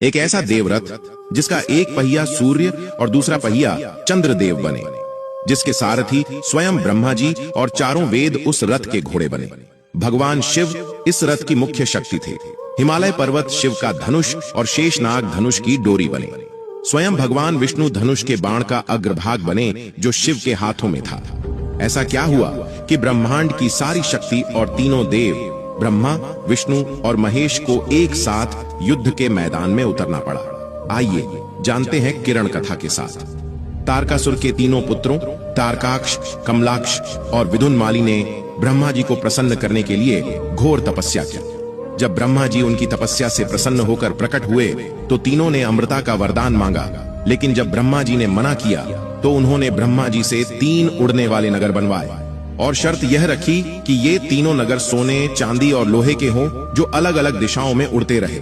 एक ऐसा देवरथ जिसका एक पहिया सूर्य और दूसरा पहिया चंद्रदेव बने, जिसके सारथी स्वयं ब्रह्मा जी और चारों वेद उस रथ के घोड़े बने। भगवान शिव इस रथ की मुख्य शक्ति थे। हिमालय पर्वत शिव का धनुष और शेषनाग धनुष की डोरी बने। स्वयं भगवान विष्णु धनुष के बाण का अग्रभाग बने जो शिव के हाथों में था। ऐसा क्या हुआ कि ब्रह्मांड की सारी शक्ति और तीनों देव ब्रह्मा, विष्णु और महेश को एक साथ युद्ध के मैदान में उतरना पड़ा। आइए जानते हैं किरण कथा के साथ। तारकासुर के तीनों पुत्रों तारकाक्ष, कमलाक्ष और विदुनमाली ने ब्रह्मा जी को प्रसन्न करने के लिए घोर तपस्या की। जब ब्रह्मा जी उनकी तपस्या से प्रसन्न होकर प्रकट हुए तो तीनों ने अमृता का वरदान मांगा, लेकिन जब ब्रह्मा जी ने मना किया तो उन्होंने ब्रह्मा जी से 3 उड़ने वाले नगर बनवाए और शर्त यह रखी कि ये तीनों नगर सोने, चांदी और लोहे के हों जो अलग अलग दिशाओं में उड़ते रहे।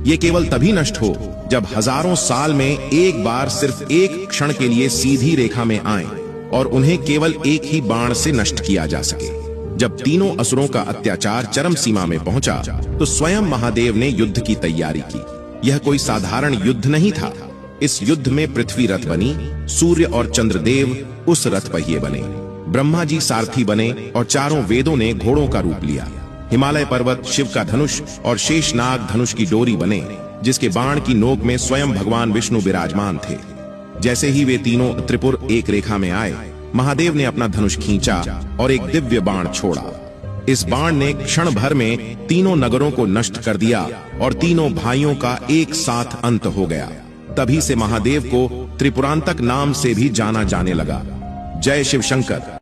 ये केवल तभी नष्ट हो जब हजारों साल में एक बार सिर्फ एक क्षण के लिए सीधी रेखा में आए और उन्हें केवल एक ही बाण से नष्ट किया जा सके। जब तीनों असुरों का अत्याचार चरम सीमा में पहुंचा तो स्वयं महादेव ने युद्ध की तैयारी की। यह कोई साधारण युद्ध नहीं था। इस युद्ध में पृथ्वी रथ बनी, सूर्य और चंद्रदेव उस रथ पहिए बने, ब्रह्मा जी सारथी बने और चारों वेदों ने घोड़ों का रूप लिया। हिमालय पर्वत शिव का धनुष और शेषनाग धनुष की डोरी बने, जिसके बाण की नोक में स्वयं भगवान विष्णु विराजमान थे। जैसे ही वे तीनों त्रिपुर एक रेखा में आए, महादेव ने अपना धनुष खींचा और एक दिव्य बाण छोड़ा। इस बाण ने क्षण भर में तीनों नगरों को नष्ट कर दिया और तीनों भाइयों का एक साथ अंत हो गया। तभी से महादेव को त्रिपुरांतक नाम से भी जाना जाने लगा। जय शिव शंकर।